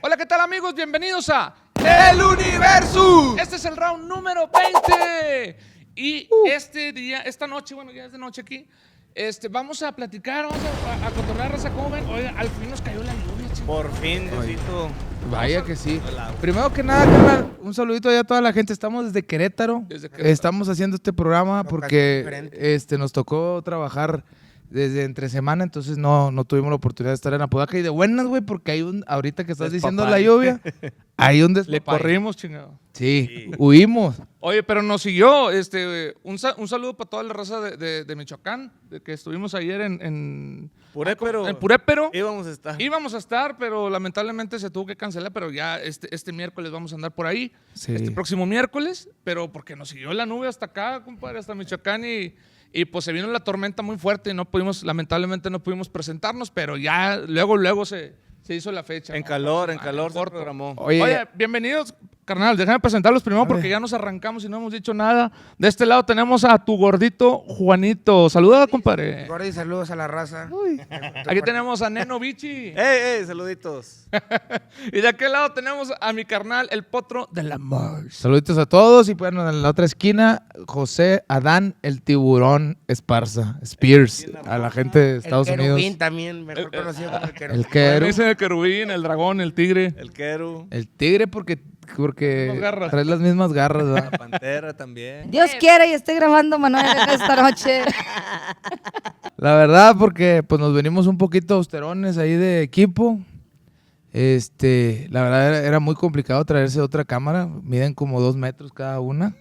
Hola, ¿qué tal, amigos? Bienvenidos a ¡El Universo! Este es el round número 20. Y esta noche, bueno, ya es de noche aquí, vamos a platicar, vamos a cotorrear, raza, ¿cómo ven? Oiga, al fin nos cayó la lluvia, chico. Por fin, Diosito. Vaya que sí. Primero que nada, carnal, un saludito allá a toda la gente. Estamos desde Querétaro. Estamos haciendo este programa porque nos tocó trabajar desde entre semana, entonces no tuvimos la oportunidad de estar en Apodaca. Y de buenas, güey, porque hay ahorita que estás diciendo la lluvia, hay un Le corrimos, chingado. Sí, huimos. Oye, pero nos siguió, un saludo para toda la raza de Michoacán, de que estuvimos ayer en Purépero. Íbamos a estar, pero lamentablemente se tuvo que cancelar, pero ya este miércoles vamos a andar por ahí, Sí. próximo miércoles, pero porque nos siguió la nube hasta acá, compadre, hasta Michoacán y pues se vino la tormenta muy fuerte y lamentablemente no pudimos presentarnos, pero ya luego se hizo la fecha. En ¿no? calor se Corto. programó. Oye, bienvenidos, carnal. Déjame presentarlos primero porque ya nos arrancamos y no hemos dicho nada. De este lado tenemos a tu gordito Juanito. Saluda, compadre. Gordy, saludos a la raza. Aquí tenemos a Neno Bichi. ¡Ey, saluditos! Y de aquel lado tenemos a mi carnal, el potro de la Mars. Saluditos a todos. Y bueno, en la otra esquina, José Adán, el tiburón Esparza, Spears, a la gente de Estados el Unidos. querubín también, mejor conocido como el querubín. El quero. Dice el querubín, el dragón, el tigre. El queru, El tigre porque Mismas garras. trae las mismas garras, la ¿verdad? pantera también. Dios quiera y esté grabando Manuel en esta noche. La verdad, porque pues nos venimos un poquito austerones ahí de equipo. La verdad era muy complicado traerse otra cámara. Miden como 2 metros cada una.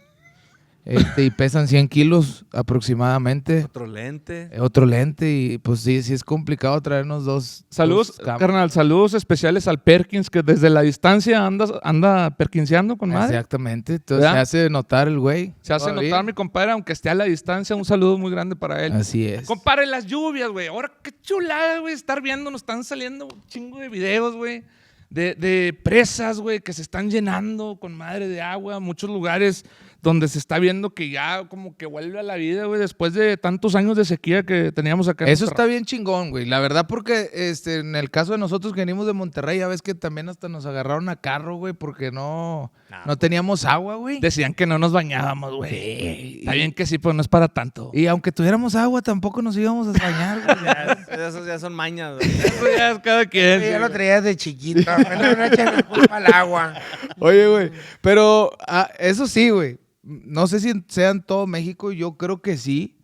Y pesan 100 kilos aproximadamente. Otro lente. Y pues sí es complicado traernos dos Saludos, cámaras. carnal, saludos especiales al Perkins, que desde la distancia anda perkinseando con madre. Exactamente. Entonces ¿verdad? se hace notar el güey. Se hace todavía. notar, mi compadre, aunque esté a la distancia, un saludo muy grande para él. Así es. Compadre, las lluvias, güey. Ahora, qué chulada, güey, estar viendo. Nos están saliendo un chingo de videos, güey. De presas, güey, que se están llenando con madre de agua. Muchos lugares donde se está viendo que ya como que vuelve a la vida, güey, después de tantos años de sequía que teníamos acá. Eso está bien chingón, güey. La verdad, porque en el caso de nosotros que venimos de Monterrey, ya ves que también hasta nos agarraron a carro, güey, porque no teníamos agua, güey. Decían que no nos bañábamos, güey. Sí. Está bien que sí, pero no es para tanto. Y aunque tuviéramos agua, tampoco nos íbamos a bañar, güey. Esos ya son mañas, güey. Eso ya es cada quien. Ya lo traías de chiquito. No eches la culpa al agua. Oye, güey, pero eso sí, güey. No sé si sea en todo México, yo creo que sí.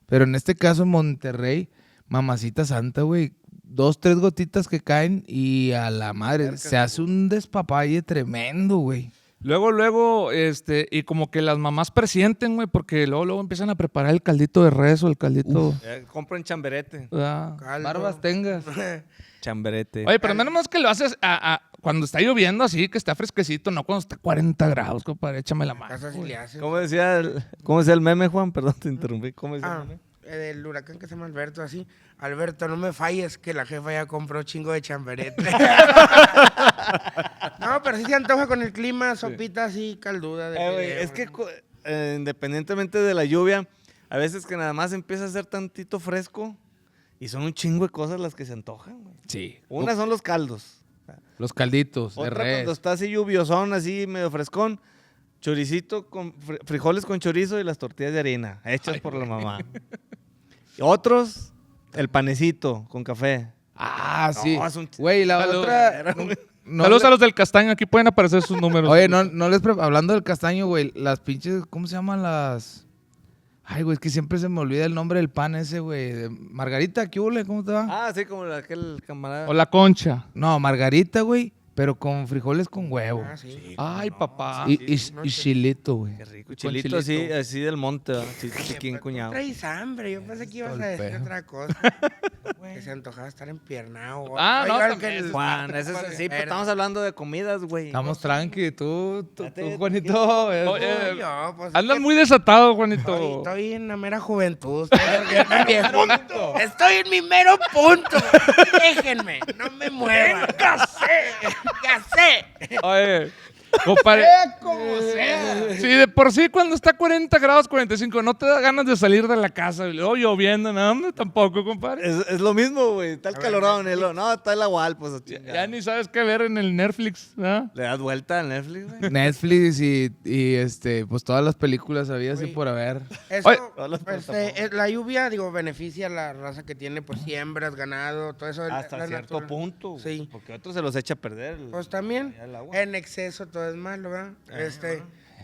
Pero en este caso en Monterrey, mamacita santa, güey. 2, 3 gotitas que caen y a la madre se hace un despapalle tremendo, güey. Luego, y como que las mamás presienten, güey, porque luego empiezan a preparar el caldito de res o el caldito. Compren chamberete. Ah. Caldo. Barbas tengas. Chamberete. Oye, pero menos más que lo haces cuando está lloviendo así, que está fresquecito, no cuando está 40 grados, compadre, échame la mano. Casa sí le hacen. ¿Cómo decía el meme, Juan? Perdón, te interrumpí. ¿Cómo decía el meme? El huracán que se llama Alberto, así. Alberto, no me falles que la jefa ya compró chingo de chamberete. No, pero sí se antoja con el clima, sopita así, calduda. De Güey, fideo, es que güey. independientemente de la lluvia, a veces que nada más empieza a ser tantito fresco y son un chingo de cosas las que se antojan, güey. Sí. Una son los caldos. Los calditos de Otra res. cuando está así lluviosón, así medio frescón, choricito con frijoles con chorizo y las tortillas de harina, hechas por la mamá. Y otros, el panecito con café. Ah, sí. No, es un Güey, la Salud. otra... Saludos a los del Castaño, aquí pueden aparecer sus números. Oye, hablando del castaño, güey, las pinches, ¿cómo se llaman las? Ay, güey, es que siempre se me olvida el nombre del pan ese, güey. Margarita, ¿qué hubo? ¿Cómo te va? Ah, sí, como aquel camarada. O la concha. No, Margarita, güey, pero con frijoles con huevo. Ah, sí. Ay, papá. Y chilito, güey. Qué rico. Con Chilito chilito. así del monte, ¿verdad? Chiquín, cuñado. Traes hambre, yo pensé que ibas a Todo el decir pedo. otra cosa. Que se antojaba estar empiernado. Ah, no, Oigan, también. Juan, ese es, sí, pero estamos hablando de comidas, güey. Estamos tranqui, tú, Date- Juanito. Oye, Yo, pues, andas muy desatado, Estoy, Juanito. estoy en la mera juventud. Estoy en mi mero punto. Déjenme, no me muevan. Ya sé. Oye, compadre. Como sea. Sí, de por sí cuando está 40 grados, 45, no te da ganas de salir de la casa. Y luego lloviendo, no, tampoco, compadre. Es lo mismo, güey. Está el calorado en el... No, está el agual, pues. Ya ni sabes qué ver en el Netflix, ¿no? Le das vuelta al Netflix, güey. Netflix y pues todas las películas había así por haber. Eso, Oye, la lluvia, digo, beneficia a la raza que tiene, pues, siembras, ganado, todo eso. Hasta la cierto natura- punto, güey. Sí. Porque a otros se los echa a perder. Pues también, el agua. en exceso todo es malo, ¿verdad?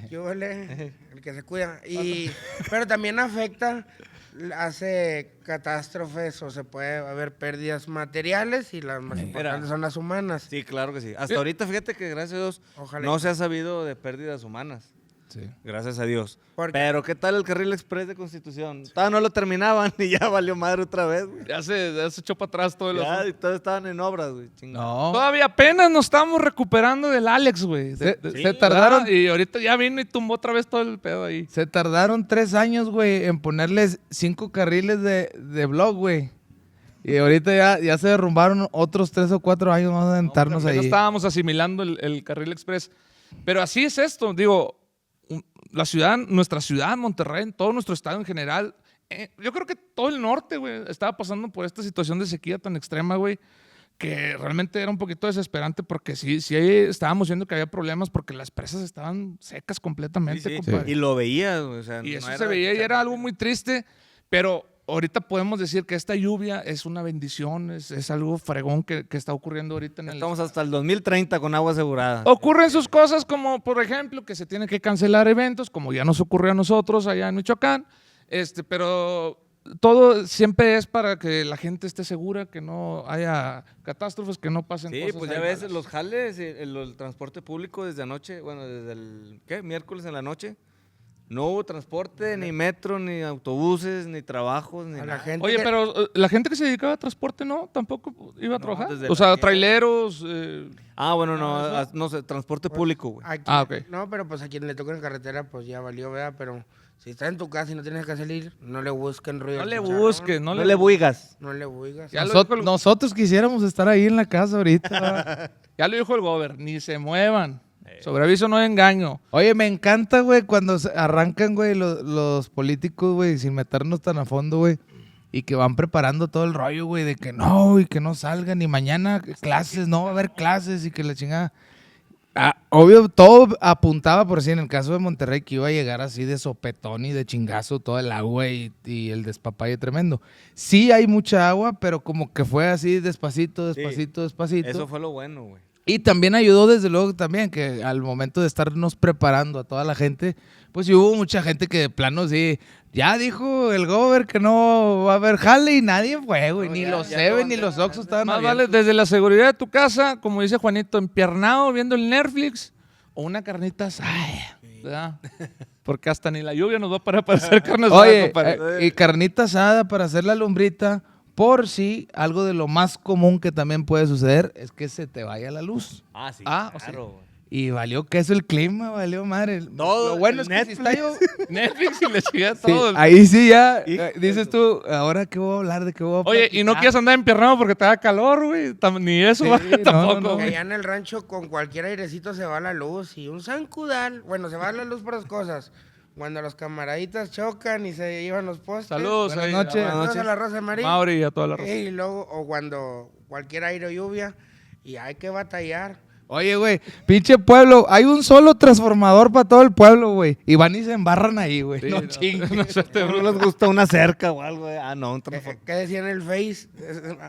¿Qué huele? El que se cuida. Pero también afecta, hace catástrofes o se puede haber pérdidas materiales y las más importantes son las humanas. Sí, claro que sí. Hasta ahorita, fíjate que gracias a Dios Ojalá no y- se ha sabido de pérdidas humanas. Sí. Gracias a Dios. Porque- Pero ¿qué tal el carril express de Constitución? Todavía no lo terminaban y ya valió madre otra vez, güey. Ya se echó para atrás todo el Ya, asunto. y todos estaban en obras, güey. Chingada. No. Todavía apenas nos estamos recuperando del Alex, güey. Se tardaron. Y ahorita ya vino y tumbó otra vez todo el pedo ahí. Se tardaron 3 años, güey, en ponerles 5 carriles de blog, güey. Y ahorita ya se derrumbaron otros 3 o 4 años más de aventarnos Apenas ahí. estábamos asimilando el carril express. Pero así es esto, digo, nuestra ciudad, Monterrey, todo nuestro estado en general, yo creo que todo el norte, güey, estaba pasando por esta situación de sequía tan extrema, güey, que realmente era un poquito desesperante porque sí estábamos viendo que había problemas porque las presas estaban secas completamente, Sí, sí. compadre. Y lo veías, güey. O sea, Y no eso era se de veía y echar- era algo muy triste, pero ahorita podemos decir que esta lluvia es una bendición, es algo fregón que está ocurriendo ahorita en el... Estamos hasta el 2030 con agua asegurada. Ocurren sus cosas como, por ejemplo, que se tienen que cancelar eventos, como ya nos ocurrió a nosotros allá en Michoacán, pero todo siempre es para que la gente esté segura, que no haya catástrofes, que no pasen Sí, cosas. pues ya ahí ves malas. los jales, el transporte público desde anoche, bueno, desde el, ¿qué? Miércoles en la noche. No hubo transporte, ni metro, ni autobuses, ni trabajos, ni A nada. la gente Oye, que- pero la gente que se dedicaba a transporte, ¿no? Tampoco iba a trabajar. desde O sea, las traileros. Ah, bueno, no sé, transporte público, güey. Aquí- ok. No, pero pues a quien le toca en carretera, pues ya valió, ¿verdad? Pero si estás en tu casa y no tienes que salir, no le busquen ruido. No al le chicharrón, busques, No le buigas. No le buigas. Ya lo Nosot- dijo el- nosotros quisiéramos estar ahí en la casa ahorita. Ya lo dijo el gober, ni se muevan. Sobre aviso no hay engaño. Oye, me encanta, güey, cuando arrancan, güey, los políticos, güey, sin meternos tan a fondo, güey. Y que van preparando todo el rollo, güey, de que no, y que no salgan, y mañana clases, no va a haber clases, y que la chingada. Obvio, todo apuntaba por sí, en el caso de Monterrey, que iba a llegar así de sopetón y de chingazo todo el agua y el despapalle tremendo. Sí hay mucha agua, pero como que fue así despacito, despacito, despacito. Eso fue lo bueno, güey. Y también ayudó desde luego también que al momento de estarnos preparando a toda la gente, pues sí hubo mucha gente que de plano sí, ya dijo el gober que no va a haber jale y nadie fue, güey, ni los Seven ni los Oxxos estaban Más abiertos. vale desde la seguridad de tu casa, como dice Juanito, empiernado viendo el Netflix o una carnita asada, ¿verdad? Porque hasta ni la lluvia nos va a parar para hacer carne asada, Oye, compadre. y carnita asada para hacer la lumbrita, por si algo de lo más común que también puede suceder es que se te vaya la luz. Ah, sí, Ah, claro, güey. Y valió queso el clima, valió madre. Todo, Lo bueno es el que si está yo... Netflix y le sigue Sí, todo. ahí sí ya Hijo dices tú, ahora qué voy a hablar, de qué voy a Oye, y no platicar? quieres andar empiernado porque te da calor, güey. Ni eso, Sí, va, no, tampoco. no. Que güey. allá en el rancho con cualquier airecito se va la luz y un zancudal. Bueno, se va la luz por dos cosas. Cuando los camaraditas chocan y se llevan los postes. Saludos. Buenas ahí, noches. a Saludos a la Rosa de María. Mauri y a toda la raza. Y luego, o cuando cualquier aire o lluvia y hay que batallar. Oye, güey, pinche pueblo, hay un solo transformador para todo el pueblo, güey. Y van y se embarran ahí, güey. Sí, no no, chingues. no se te No les gusta una cerca o algo, güey. Ah, no, un ¿Qué, transformador. qué decía en el Face?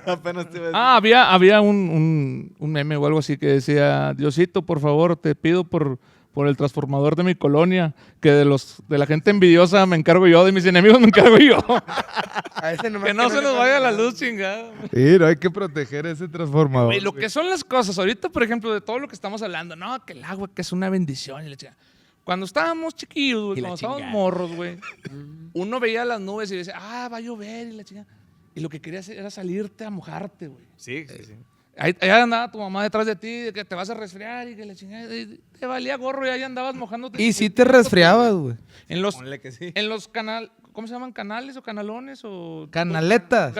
Apenas te iba a decir. Había un meme o algo así que decía, Diosito, por favor, te pido por el transformador de mi colonia, que de la gente envidiosa me encargo yo, de mis enemigos me encargo yo. A ese nomás Que no se le nos pase vaya la nada. luz, chingada. Sí, no hay que proteger ese transformador. Güey, lo que son las cosas, ahorita, por ejemplo, de todo lo que estamos hablando, no, que el agua, que es una bendición y la chingada. Cuando estábamos chiquillos, güey, cuando estábamos morros, güey, uno veía las nubes y decía, va a llover y la chingada. Y lo que querías era salirte a mojarte, güey. Sí, sí, sí. Ahí andaba tu mamá detrás de ti, de que te vas a resfriar y que la chingada. Y te valía gorro y ahí andabas mojándote. Y sí te resfriabas, güey. En los, Ponle que sí. en los ¿cómo se llaman? ¿Canales o canalones? O, Canaletas.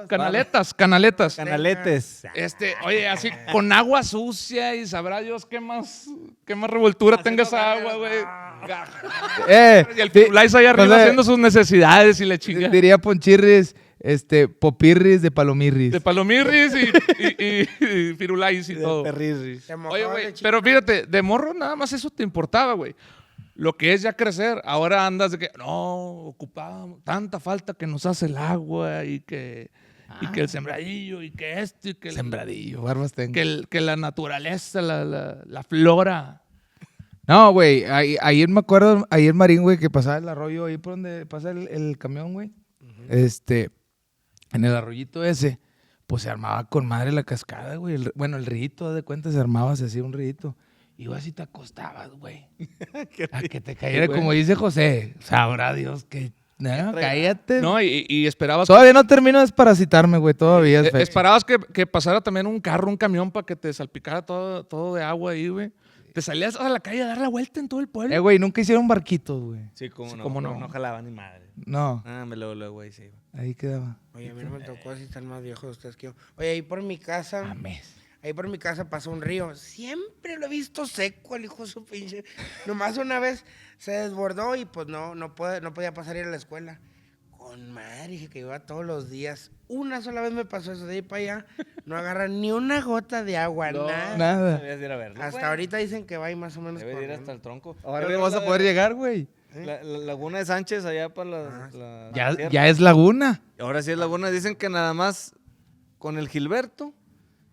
Canaletas. Canaletes. Oye, así con agua sucia y sabrá Dios qué más revoltura tenga esa agua, güey. Y el Firulais ahí arriba José, haciendo sus necesidades y le chinga. Diría Ponchirris, popirris de palomirris. De Palomirris y Firulais y todo. Perrirris. Te mojabas Oye, de güey, chico. pero fíjate, de morro nada más eso te importaba, güey. Lo que es ya crecer. Ahora andas de que, no, ocupábamos tanta falta que nos hace el agua y que el sembradillo y que esto y que Sembradillo, barbas tengo. que la naturaleza, la flora. No, güey, ayer me acuerdo, ayer Marín, güey, que pasaba el arroyo ahí por donde pasa el camión, güey. En el arroyito ese, pues se armaba con madre la cascada, güey. El rito, haz de cuenta, se armaba, se hacía un rito. Ibas y te acostabas, güey. A que te cayera, como dice José. Sabrá Dios que... No, cállate. No, y esperabas, Todavía no termino de desparasitarme, güey, todavía. es fecha. esperabas que pasara también un carro, un camión para que te salpicara todo de agua ahí, güey. Te salías a la calle a dar la vuelta en todo el pueblo. Güey, nunca hicieron barquitos, güey. Sí, cómo no. cómo no. No jalaba ni madre. No, Ah, me lo, güey, sí. ahí quedaba. Oye, a mí no me tocó si están más viejos ustedes que yo. Oye, ahí por mi casa... Mames. Ahí por mi casa pasó un río. Siempre lo he visto seco, el hijo de su pinche. Nomás una vez se desbordó y pues no podía pasar a ir a la escuela. Con madre, dije que iba todos los días. Una sola vez me pasó eso de ahí para allá. No agarran ni una gota de agua, nada. Nada. Debías ir a verlo. Hasta ahorita dicen que va ahí más o menos Debe ir corriendo. hasta el tronco. Ahora no vas a poder llegar, güey. La laguna de Sánchez, allá para la sierra. Ya es laguna. Ahora sí es laguna. Dicen que nada más con el Gilberto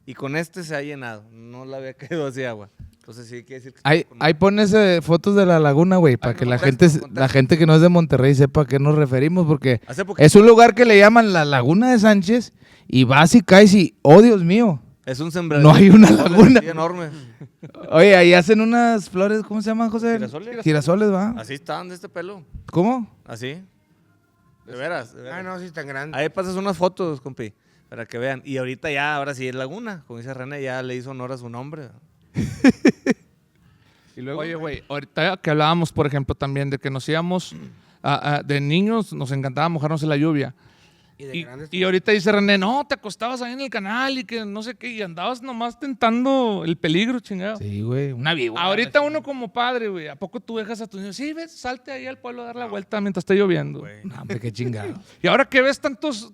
y con este se ha llenado. No le había caído así agua. Entonces sí quiere decir que... Ahí pones fotos de la laguna, güey, para Ah, que no, la contesta, gente, la gente que no es de Monterrey sepa a qué nos referimos, porque Hace poquito- es un lugar que le llaman la Laguna de Sánchez y vas y caes y, oh Dios mío, Es un sembradío. no hay una laguna. Sí, enorme. Oye, ahí hacen unas flores, ¿cómo se llaman, José? Girasoles. Girasoles, ¿va? Así están de este pelo. ¿Cómo? Así. De veras. De veras. Ah, no, sí tan grande. Ahí pasas unas fotos, compi, para que vean. Y ahorita ya, ahora sí es laguna. Como dice René, ya le hizo honor a su nombre. Y luego, Oye, güey, ahorita que hablábamos, por ejemplo, también de que nos íbamos, de niños nos encantaba mojarnos en la lluvia. Y de grandes... Y ahorita dice René, no, te acostabas ahí en el canal y que no sé qué, y andabas nomás tentando el peligro, chingado. sí, güey, una víbora. Ahorita uno como padre, güey, ¿a poco tú dejas a tus niños? Sí, ves, salte ahí al pueblo a dar la vuelta mientras esté lloviendo. No, hombre, qué chingado. Y ahora que ves tantos,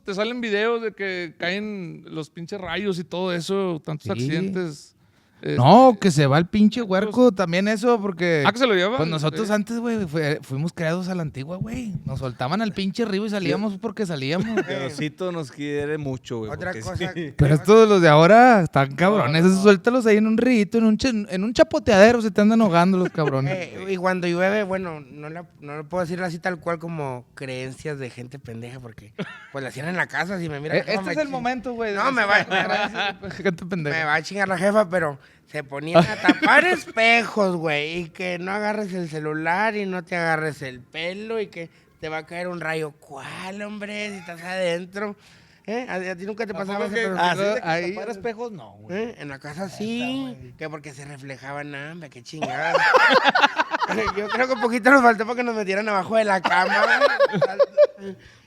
te salen videos de que caen los pinches rayos y todo eso, tantos Sí. accidentes. No, que se va el pinche huerco, también eso, porque... ¿Ah, que se lo lleva? Pues nosotros Sí. antes, güey, fuimos creados a la antigua, güey. Nos soltaban al pinche río y salíamos porque salíamos. Diosito nos quiere mucho, güey. Otra porque cosa... sí. Pero estos los de ahora están cabrones. Esos suéltalos ahí en un rito, en un chapoteadero, se te andan ahogando los cabrones. Y cuando llueve, bueno, no le puedo decir así tal cual como creencias de gente pendeja, porque pues la hacían en la casa, si me mira la jefa, Este me es el chinga. momento, güey. No, me va Gente pendeja. Me va a chingar la jefa, pero se ponían a tapar espejos, güey, y que no agarres el celular y no te agarres el pelo y que te va a caer un rayo. ¿Cuál, hombre? Si estás adentro. ¿A ti nunca te pasaba eso? Pero- Así de que Ahí- tapar espejos, no, güey. En la casa sí, que porque se reflejaban, hombre, qué chingada. Yo creo que un poquito nos faltó para que nos metieran abajo de la cama.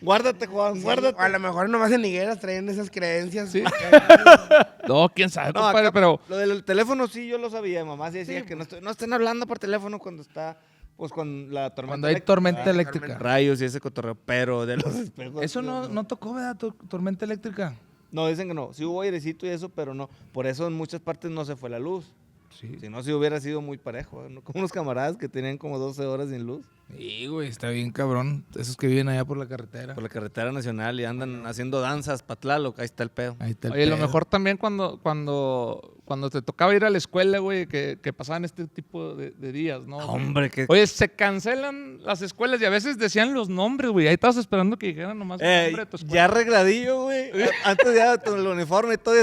Guárdate, Juan, Sí, guárdate. o a lo mejor nomás en Higueras traían esas creencias. Sí. porque- No, quién sabe, No, compadre, acá, pero... Lo del teléfono sí, yo lo sabía. Mamá sí decía que no estén hablando por teléfono cuando está, pues con la tormenta. Cuando hay eléctrica. tormenta eléctrica. Rayos y ese cotorreo, pero de los espejos. Eso no tocó, ¿verdad? Tormenta eléctrica. No, dicen que no. Sí hubo airecito y eso, pero no. Por eso en muchas partes no se fue la luz. Sí. Si no, si hubiera sido muy parejo. ¿No? Como unos camaradas que tenían como 12 horas sin luz Sí, güey, está bien cabrón. Esos que viven allá por la carretera. por la carretera nacional y andan haciendo danzas para Tlaloc. Ahí está el pedo. Ahí está el Oye, lo pedo. mejor también cuando te tocaba ir a la escuela, güey, que pasaban este tipo de días, ¿no? Hombre, que... Oye, se cancelan las escuelas y a veces decían los nombres, güey. Ahí estabas esperando que dijeran nomás el nombre de tu escuela. ya arregladillo, güey. Antes ya con el uniforme y todo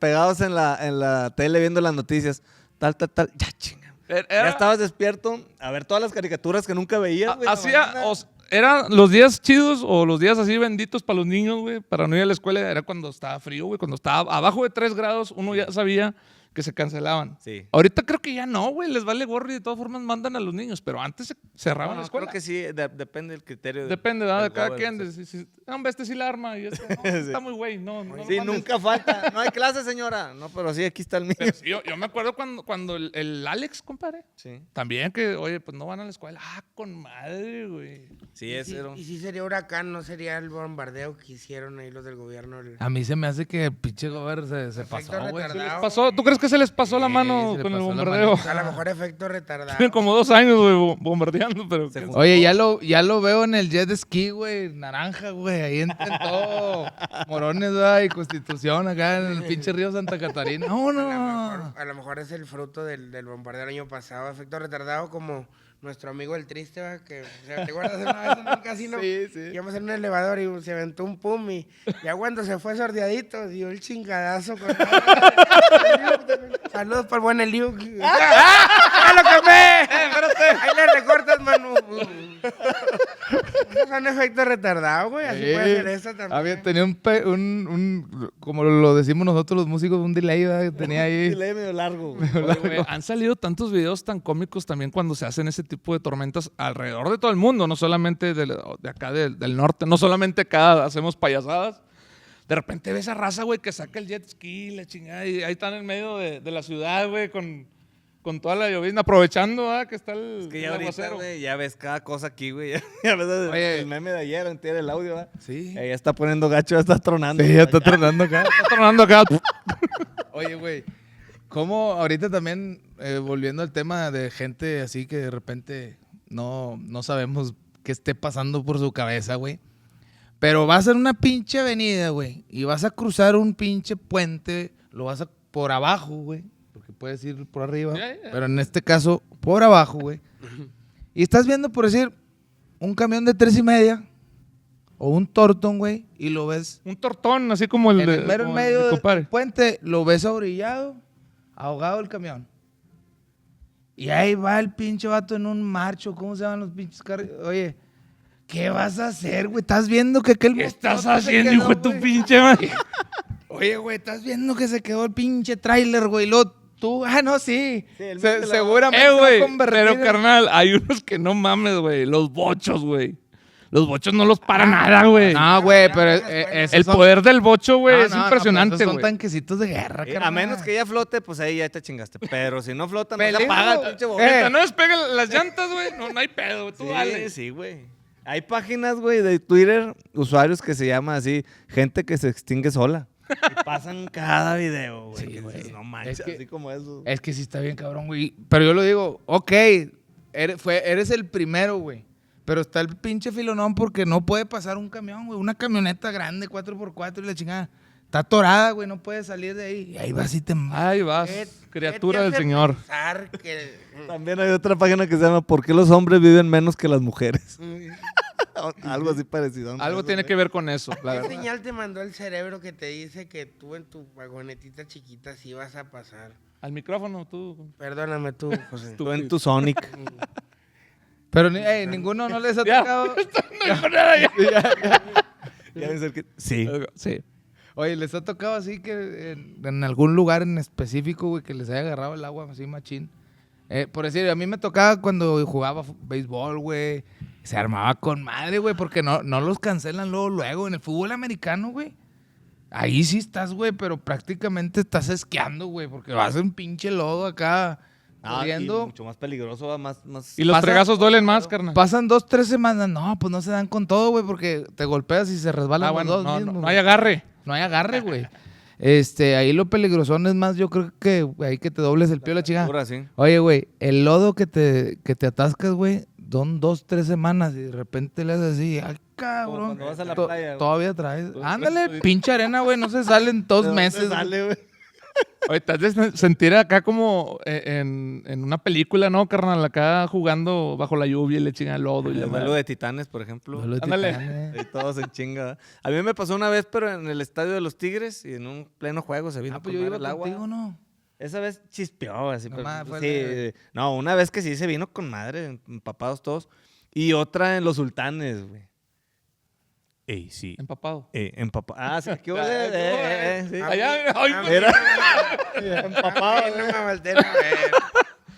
pegados en la tele viendo las noticias. Tal. Ya, chinga. Ya estabas despierto a ver todas las caricaturas que nunca veías, güey. en la mañana. Eran los días chidos o los días así benditos para los niños, güey, para no ir a la escuela. Era cuando estaba frío, güey, cuando estaba abajo de 3 grados, uno ya sabía que se cancelaban. Sí. Ahorita creo que ya no, güey, les vale gorro y de todas formas mandan a los niños, pero antes se cerraban la escuela. Creo que sí, depende del criterio. Depende, ¿verdad? De cada quien. Sí. Hombre, este sí la arma y este no, está muy güey, no lo Sí, mandes. nunca falta. No hay clase, señora. No, pero sí, aquí está el mío. Pero sí, yo me acuerdo cuando el Alex, compadre, Sí, también que, oye, pues no van a la escuela. Ah, con madre, güey. sí, ese era un- Y si sería huracán, no sería el bombardeo que hicieron ahí los del gobierno. A mí se me hace que el pinche gobernador se Efecto pasó, güey. retardado. ¿Se les pasó? ¿Tú crees que se les pasó la Sí, mano se le con el pasó la bombardeo? A lo mejor efecto retardado. Tienen como 2 años, güey, bombardeando, pero... Se ¿qué? juntó. Oye, ya lo veo en el jet ski, güey, naranja, güey, ahí en todo Morones, güey, y Constitución, acá en el pinche río Santa Catarina. No, no. A lo mejor es el fruto del bombardeo del año pasado. Efecto retardado como nuestro amigo el triste, ¿va? Que, o sea, ¿te acuerdas una vez en un casino? Sí, sí. Íbamos en un elevador y se aventó un pum y ya cuando se fue sordeadito dio el chingadazo con... Saludos para el buen Eliu. ¡Ah, lo quemé! Ahí le recortas, Manu. Esos son efectos retardados, güey. Así puede ser eso también. Tenía como lo decimos nosotros los músicos, un delay, ¿verdad? Tenía Sí, ahí. le medio largo. güey. Oye, güey, han salido tantos videos tan cómicos también cuando se hacen ese tipo de tormentas alrededor de todo el mundo, no solamente de acá del norte, no solamente acá hacemos payasadas. De repente ves a raza, güey, que saca el jet ski, la chingada, y ahí están en medio de la ciudad, güey, con toda la llovizna, aprovechando, ¿verdad? Que está el, Es que el ya ahorita, aguacero. güey, ya ves cada cosa aquí, güey. Ya ves Oye. el meme de ayer, antier, el audio, ¿verdad? Sí. Ya está poniendo gacho, ya está tronando. Sí, ya está tronando acá. Está tornando acá. Oye, güey, ¿cómo ahorita también, volviendo al tema de gente así que de repente no sabemos qué esté pasando por su cabeza, güey? Pero vas en una pinche avenida, güey, y vas a cruzar un pinche puente, lo vas a por abajo, güey, porque puedes ir por arriba, Ya. pero en este caso, por abajo, güey. Y estás viendo, por decir, un camión de 3.5 o un tortón, güey, y lo ves Un tortón, así como el en de el mero en como el de medio del compadre. puente, lo ves ahorillado, ahogado el camión. Y ahí va el pinche vato en un marcho. ¿Cómo se llaman los pinches carros? Oye, ¿qué vas a hacer, güey? ¿Estás viendo que aquel ¿Qué motote estás se haciendo, quedó, hijo de tu güey? pinche madre? Oye, güey, ¿estás viendo que se quedó el pinche tráiler, güey? Luego tú, no, sí. Sí, el mete la- Seguramente se va a Güey, convertir pero en- carnal, hay unos que no mames, güey. Los bochos, güey. Los bochos no los para nada, güey. No, güey, pero esos El son- poder del bocho, güey, No, es no, no, impresionante, pero esos güey. son tanquecitos de guerra, A carnal. menos que ella flote, pues ahí ya te chingaste. Pero si no flota, no se Peligro. apaga el pinche bombero. Mientras no despega las llantas, güey, no hay pedo, güey. Tú dale. Sí, güey. Hay páginas, güey, de Twitter, usuarios que se llaman así, gente que se extingue sola. Y pasan cada video, güey. Sí, que güey. dices, no manches, Es que- así como eso. Es que sí está bien, cabrón, güey. Pero yo lo digo, ok, eres el primero, güey. Pero está el pinche filonón porque no puede pasar un camión, güey. Una camioneta grande, 4x4 y la chingada. Está atorada, güey, no puede salir de ahí. Y ahí vas y te... Ahí vas, criatura del Señor. También hay otra página que se llama ¿Por qué los hombres viven menos que las mujeres? Algo así parecido. ¿no? Algo Eso, tiene güey. que ver con eso, la ¿Qué verdad. señal te mandó el cerebro que te dice que tú en tu vagonetita chiquita sí vas a pasar? Al micrófono, tú. Perdóname tú, José. Tú en tu Sonic. Pero ninguno no les ha Ya. tocado... No dijo nada ya. Ya debe ser que- Sí. Sí. Oye, ¿les ha tocado así que en algún lugar en específico, güey, que les haya agarrado el agua así machín? Por decir, a mí me tocaba cuando jugaba béisbol, güey. Se armaba con madre, güey, porque no los cancelan luego. En el fútbol americano, güey. Ahí sí estás, güey, pero prácticamente estás esquiando, güey, porque vas en pinche lodo acá, Ah, y corriendo. mucho más peligroso, va, más... Y los Pasa- fregazos duelen más, carnal. Pasan 2-3 semanas. No, pues no se dan con todo, güey, porque te golpeas y se resbalan Ah, los bueno, dos no, mismos, no güey. hay agarre. No hay agarre, güey. Ahí lo peligrosón es más, yo creo que ahí que te dobles el pie la chica. Ahora sí. Oye, güey, el lodo que te atascas, güey, son 2-3 semanas y de repente le haces así, ay, cabrón. cuando vas a la playa, güey. Todavía traes. Ándale, pinche arena, güey, no se sale en 2 ¿De dónde meses. güey. sale, güey? Oye, te has de sentir acá como en una película, ¿no, carnal? Acá jugando bajo la lluvia y le chingan el lodo. Y El la vuelo madre. de Titanes, por ejemplo. Duelo de Ándale. titanes. Ahí todos en chinga. ¿verdad? A mí me pasó una vez, pero en el estadio de los Tigres y en un pleno juego se vino Ah, pues con yo madre iba el agua. contigo, ¿no? Esa vez chispeó, así. pero, Nomás fue sí, no, una vez que sí se vino con madre, empapados todos. Y otra en los Sultanes, güey. Ey, sí. Empapado. Ah, sí, ¿qué huele? Sí. Allá, ay, güey. Mira. Empapado. No me volteen a ver.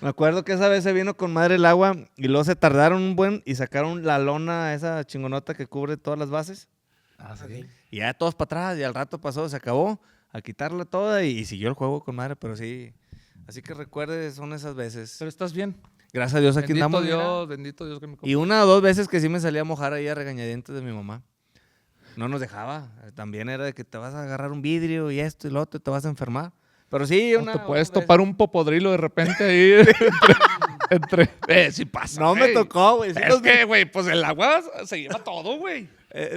Me acuerdo que esa vez se vino con madre el agua y luego se tardaron un buen y sacaron la lona, esa chingonota que cubre todas las bases. Ah, sí. Y ya todos para atrás y al rato pasó, se acabó a quitarla toda y siguió el juego con madre, pero sí. Así que recuerde, son esas veces. Pero estás bien. Gracias a Dios aquí Bendito andamos. Dios, bendito Dios que me Y una o dos veces que sí me salía a mojar ahí a regañadientes de mi mamá. No nos dejaba. También era de que te vas a agarrar un vidrio y esto y lo otro, te vas a enfermar. Pero sí, te puedes topar un popodrilo de repente ahí sí pasa. No me tocó, güey. Sí Es que, güey, pues el agua se lleva todo, güey.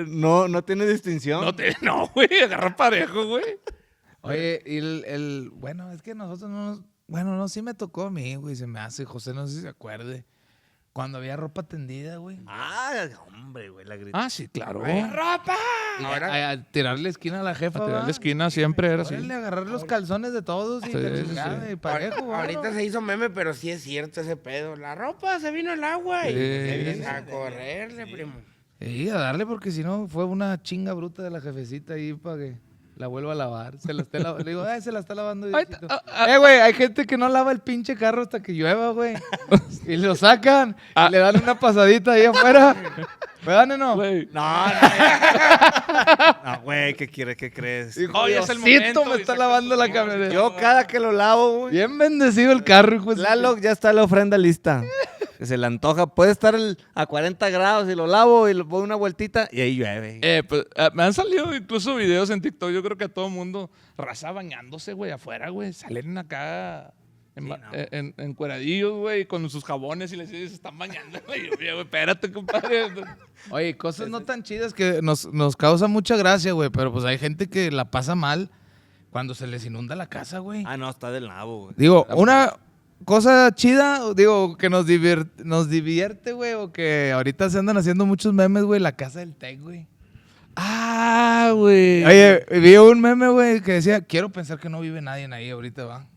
no tiene distinción. No, güey, agarra parejo, güey. Oye, y bueno, es que nosotros no nos... Bueno, no, sí me tocó a mí, güey, se me hace. José, no sé si se acuerde. Cuando había ropa tendida, güey. Ah, hombre, güey, la grita. Ah, sí, claro. ¡Ropa! Y a tirarle esquina a la jefa. A tirar ¿verdad? la esquina siempre era así. Órale, agarrar los calzones de todos y Sí, la sí, chingada, sí. y parejo, Ahorita vámonos. se hizo meme, pero sí es cierto ese pedo. La ropa se vino el agua y Sí. a correrle, primo. Sí, a darle porque si no fue una chinga bruta de la jefecita ahí para que la vuelva a lavar. Se la esté lavando. Le digo, se la está lavando. Ay, Diosito". Güey, hay gente que no lava el pinche carro hasta que llueva, güey. Y lo sacan y le dan una pasadita ahí afuera. ¿Verdad, neno? Güey. No, güey, ¿qué crees? Hijo Oye, de es el Diosito, momento, me y está saca lavando su la música. camioneta. Yo cada que lo lavo, güey. Bien bendecido el carro, hijo de su- Tlaloc, ya está la ofrenda lista. Que se le antoja. Puede estar a 40 grados y lo lavo y le pongo una vueltita y ahí llueve. Pues, me han salido incluso videos en TikTok. Yo creo que a todo el mundo raza bañándose, güey, afuera, güey. Salen acá encueradillos, güey, con sus jabones y les dicen, se están bañando. Güey, güey, espérate, compadre. Oye, cosas no tan chidas que nos causa mucha gracia, güey. Pero pues hay gente que la pasa mal cuando se les inunda la casa, güey. Ah, no, está del nabo, güey. Digo, una cosa chida, digo, que nos divierte, güey, o que ahorita se andan haciendo muchos memes, güey, la casa del Tec, güey. Ah, güey. Oye, vi un meme, güey, que decía, quiero pensar que no vive nadie ahí ahorita, va.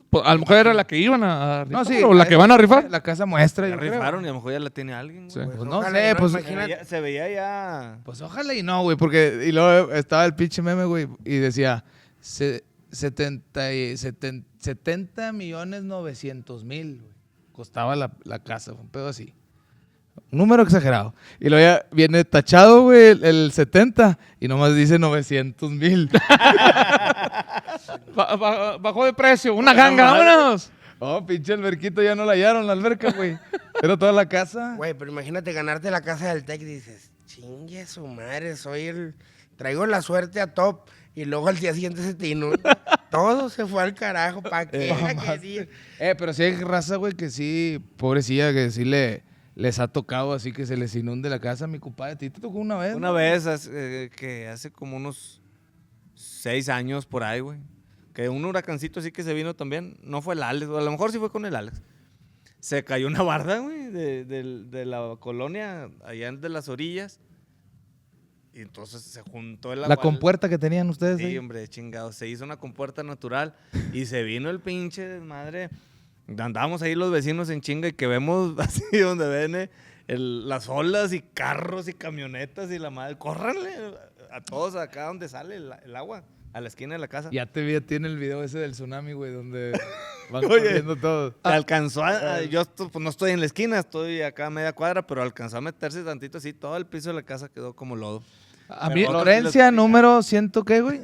Pues, a lo mejor era la que iban a rifar. No, sí. O la que van a rifar. La casa muestra, Ya yo creo. rifaron y a lo mejor ya la tiene alguien, Sí. güey. Pues no Ojalá sé, y no, pues... imagínate. Se veía ya... Pues ojalá y no, güey, porque... Y luego estaba el pinche meme, güey, y decía... 70,900,000, güey. Costaba la casa, un pedo así. Un número exagerado. Y luego ya viene tachado, güey, el 70 y nomás dice 900,000. Bajó de precio. Una ganga, vámonos. Oh, pinche alberquito, ya no la hallaron, la alberca, güey. Era toda la casa. Güey, pero imagínate ganarte la casa del Tec y dices, chingue su madre, traigo la suerte a top. Y luego al día siguiente se te inunda. Todo se fue al carajo. ¿Para qué la quería? Pero sí hay raza, güey, que sí, pobrecilla, que sí les ha tocado así que se les inunde la casa. Mi compadre, ¿a ti te tocó una vez? Una ¿no? vez, que hace como unos 6 años por ahí, güey. Que un huracancito así que se vino también. No fue el Alex, o a lo mejor sí fue con el Alex. Se cayó una barda, güey, de la colonia, allá de las orillas. Y entonces se juntó el agua. La compuerta que tenían ustedes Sí, ahí. hombre, chingado. Se hizo una compuerta natural y se vino el pinche desmadre. Andábamos ahí los vecinos en chinga y que vemos así donde ven las olas y carros y camionetas y la madre. Córranle a todos acá donde sale el agua, a la esquina de la casa. Ya te vi, tiene el video ese del tsunami, güey, donde van corriendo todos. Alcanzó yo pues no estoy en la esquina, estoy acá a media cuadra, pero alcanzó a meterse tantito así, todo el piso de la casa quedó como lodo. A mí, Florencia, número 100, ¿qué, güey?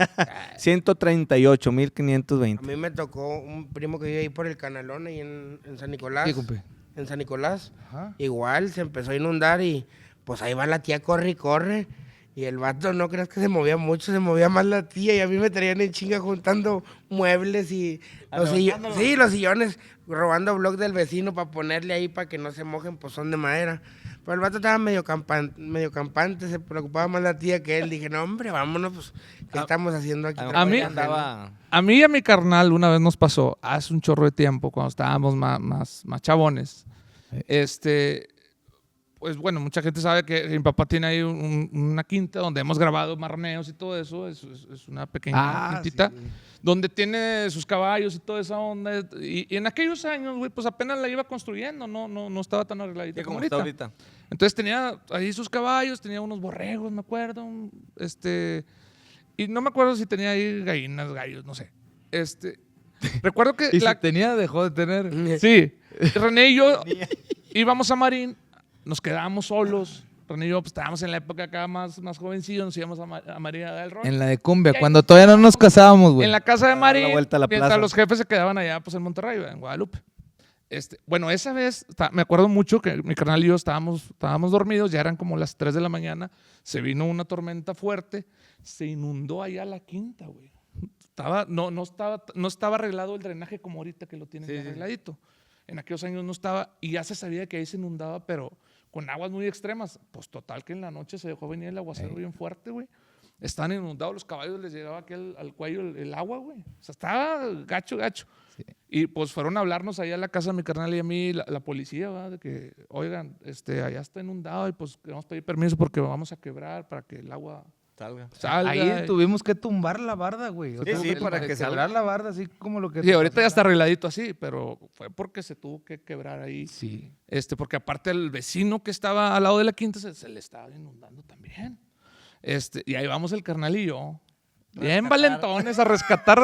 138,520. A mí me tocó un primo que vive ahí por el Canalón, ahí en San Nicolás. Sí, compa. En San Nicolás. Ajá. Igual se empezó a inundar y pues ahí va la tía, corre y corre. Y el vato, no creas que se movía mucho, se movía más la tía. Y a mí me traían en chinga juntando muebles y los sillones. Sí, los sillones, robando bloques del vecino para ponerle ahí para que no se mojen, pues son de madera. Pero el vato estaba medio campante, se preocupaba más la tía que él. Dije, no, hombre, vámonos, pues, ¿qué estamos haciendo aquí? A mí- andaba... A mí y a mi carnal una vez nos pasó, hace un chorro de tiempo, cuando estábamos más chabones. Pues bueno, mucha gente sabe que mi papá tiene ahí una quinta donde hemos grabado marraneos y todo eso. Es una pequeña quintita sí. donde tiene sus caballos y toda esa onda. Y en aquellos años, güey, pues apenas la iba construyendo, no estaba tan arregladita Sí, como como está ahorita. ahorita. Entonces tenía ahí sus caballos, tenía unos borregos, me acuerdo. Y no me acuerdo si tenía ahí gallinas, gallos, no sé. Recuerdo que... Y si tenía, dejó de tener. Sí. René y yo íbamos a Marín, nos quedábamos solos. René y yo pues, estábamos en la época acá más jovencillos, nos íbamos a Marín del Rol. En la de Cumbia, cuando todavía no nos casábamos, güey. En la casa de Marín, la vuelta a la mientras plaza. los jefes se quedaban allá pues, en Monterrey, en Guadalupe. Bueno, esa vez, me acuerdo mucho que mi carnal y yo estábamos dormidos, ya eran como las 3 de la mañana, se vino una tormenta fuerte, se inundó allá la quinta, güey. No estaba arreglado el drenaje como ahorita que lo tienen arregladito. En aquellos años no estaba, y ya se sabía que ahí se inundaba, pero con aguas muy extremas. Pues total que en la noche se dejó venir el aguacero bien fuerte, güey. Estaban inundados, los caballos les llegaba aquí al cuello el agua, güey. O sea, estaba gacho. Sí. Y pues fueron a hablarnos allá a la casa de mi carnal y a mí, la policía, ¿verdad? De que, oigan, allá está inundado y pues queremos pedir permiso porque vamos a quebrar para que el agua salga. Ahí tuvimos que tumbar la barda, güey. Sí, para que quebrar la barda, así como lo que... Sí, ahorita ya está arregladito así, pero fue porque se tuvo que quebrar ahí. Sí. Porque aparte el vecino que estaba al lado de la quinta se le estaba inundando también. Y ahí vamos el carnal y yo. Bien valentones a rescatar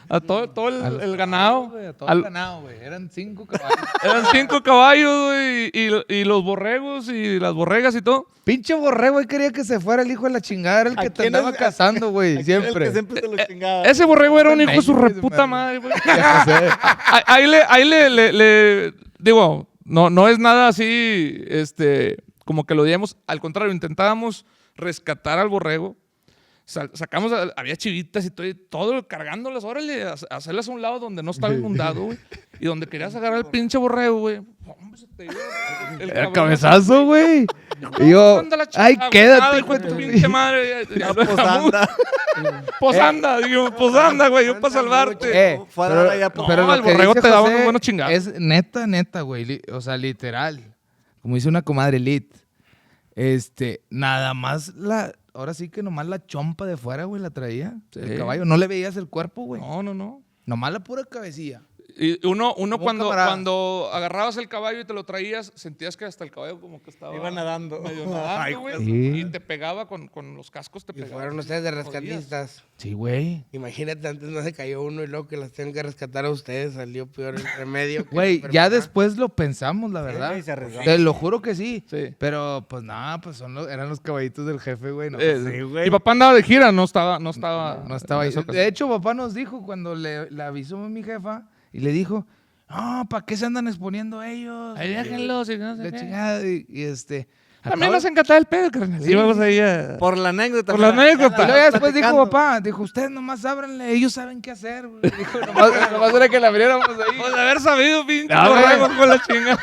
a todo el ganado. Wey, a todo el ganado, güey. Eran 5 caballos. Eran 5 caballos, güey, y los borregos y las borregas y todo. Pinche borrego, güey, quería que se fuera el hijo de la chingada. Era el que te andaba cazando, güey, siempre. Siempre se lo chingaba. Ese borrego era un hijo de su reputa madre, güey. Ahí le digo, no es nada así, como que lo digamos. Al contrario, intentábamos rescatar al borrego. Sacamos, había chivitas y todo cargándolas, órale, hacerlas a un lado donde no estaba inundado, güey. Y donde querías agarrar el pinche borrego, güey. Hombre, se te iba el cabezazo, güey. Y yo, ay, quédate, hijo de tu pinche madre. Posanda, güey, yo para salvarte. Pero el borrego te daba unos buenos chingados. Es neta, güey. O sea, literal. Como dice una comadre Lit. Nada más ahora sí que nomás la chompa de fuera, güey, la traía. Sí. El caballo. No le veías el cuerpo, güey. No. Nomás la pura cabecilla. Y uno cuando agarrabas el caballo y te lo traías, sentías que hasta el caballo como que estaba... Iba nadando. Medio nadando, güey. Y te pegaba con los cascos, te pegaba. Fueron ustedes de rescatistas. Sí, güey. Imagínate, antes no se cayó uno y luego que las tienen que rescatar a ustedes, salió peor el remedio. Güey, ya después lo pensamos, la verdad. Te lo juro que sí. Pero, pues nada, pues eran los caballitos del jefe, güey. No, sí, güey. Y papá andaba de gira, no estaba ahí. De hecho, papá nos dijo cuando le avisó a mi jefa y le dijo, no, ¿para qué se andan exponiendo ellos? Ahí déjenlos y no sé qué. Chingada, y a mí nos encantaba el pedo, carnal. Sí, vamos ahí por la anécdota. Por la anécdota. Y luego después dijo papá, ustedes nomás ábranle, ellos saben qué hacer. Dijo, nomás era que la abriéramos ahí. Pues de haber sabido, pinche borrego con la chinga.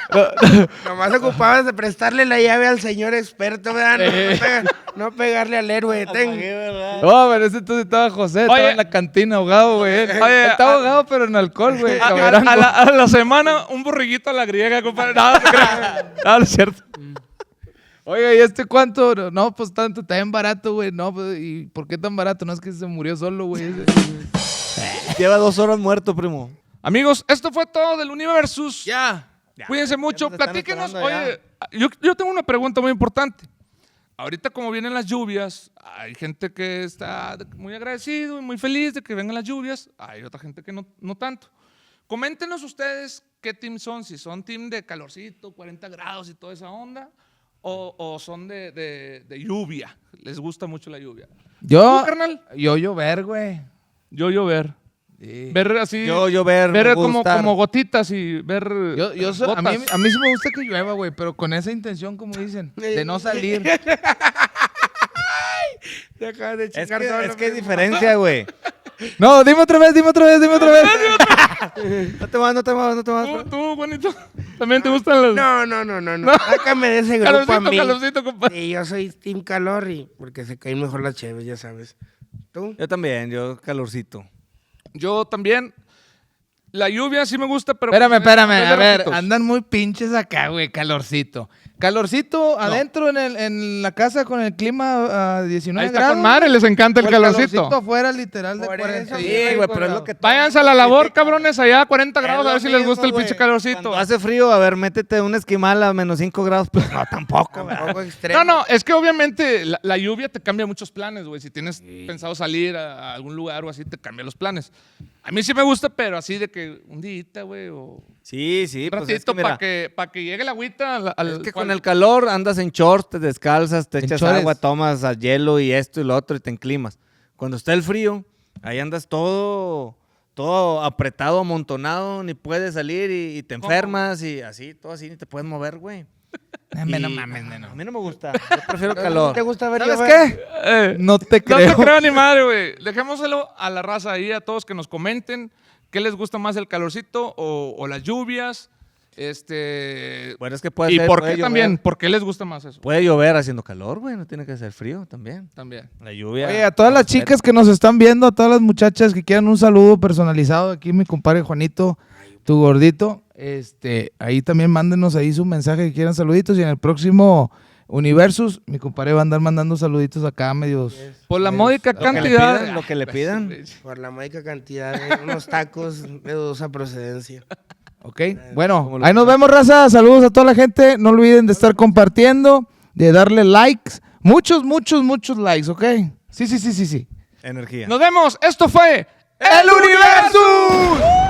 Nomás ocupabas de prestarle la llave al señor experto, ¿verdad? No pegarle al héroe. No, pero ese entonces estaba José, estaba en la cantina ahogado, güey. Estaba ahogado, pero en alcohol, güey. A la semana, un borriguito a la griega, compadre. No, es cierto. Oiga, ¿y cuánto? No, pues tanto, está bien barato, güey. No, pues, ¿y por qué tan barato? No es que se murió solo, güey. Lleva 2 horas muerto, primo. Amigos, esto fue todo del Universus. Ya. Cuídense mucho. Platíquenos. Oye, yo tengo una pregunta muy importante. Ahorita como vienen las lluvias, hay gente que está muy agradecido y muy feliz de que vengan las lluvias. Hay otra gente que no tanto. Coméntenos ustedes qué team son. Si son team de calorcito, 40 grados y toda esa onda. O son de lluvia. Les gusta mucho la lluvia. Yo, ¿tú, carnal? Yo llover, güey. Yo llover. Sí. Ver así. Ver como gotitas y ver. A mí sí me gusta que llueva, güey, pero con esa intención, como dicen, de no salir. Te acabas de chingar es que hay diferencia, güey. No, dime otra vez. No te vas. ¿Tú, Juanito? ¿También te gustan las...? No. Sácame de ese grupo a mí. Calorcito, compadre. Sí, yo soy team calor porque se caen mejor las cheves, ya sabes. ¿Tú? Yo también, calorcito. Yo también. La lluvia sí me gusta, pero... Espérame, a ver, andan muy pinches acá, güey, calorcito. Calorcito adentro en la casa con el clima a 19 Ahí está grados. con madre, les encanta el O calorcito. afuera, literal, de Por 40. eso, Sí, güey, pero es lo que... Váyanse a la labor, cabrones, allá a 40 grados, a lo ver si les gusta el mismo, pinche güey. calorcito. Cuando hace frío, a ver, métete un esquimal a menos 5 grados. Pues no, tampoco, güey. Tampoco extremo. No, es que obviamente la lluvia te cambia muchos planes, güey. Si tienes pensado salir a algún lugar o así, te cambia los planes. A mí sí me gusta, pero así de que un día, güey, o Sí, un pues es ratito que mira, para que llegue la agüita. es que con el calor andas en shorts, te descalzas, te En echas chores. agua, tomas a hielo y esto y lo otro y te enclimas. Cuando está el frío, ahí andas todo apretado, amontonado, ni puedes salir y te enfermas y así, todo así, ni te puedes mover, güey. No mames, A neno. mí no me gusta, yo prefiero ¿No calor. te gusta ver ¿Sabes llover? qué? No te No creo. te creo ni madre, güey. Dejémoselo a la raza ahí, a todos que nos comenten qué les gusta más, el calorcito o las lluvias. Bueno, es que puede Y ser, por puede qué llover. también, ¿por qué les gusta más eso? Puede llover haciendo calor, güey, no tiene que ser frío también. También. La lluvia. Oye, a todas las chicas que nos están viendo, a todas las muchachas que quieran un saludo personalizado, aquí mi compadre Juanito, tu gordito, ahí también mándenos ahí su mensaje que quieran saluditos y en el próximo Universus, mi compadre va a andar mandando saluditos acá medios. Por la módica Lo que le cantidad. pidan, lo que le pidan. Por la módica cantidad de unos tacos de dudosa procedencia. Ok, bueno, ahí nos vemos, raza. Saludos a toda la gente. No olviden de estar compartiendo, de darle likes. Muchos likes, ¿ok? Sí. Energía. Nos vemos. Esto fue ¡El Universus!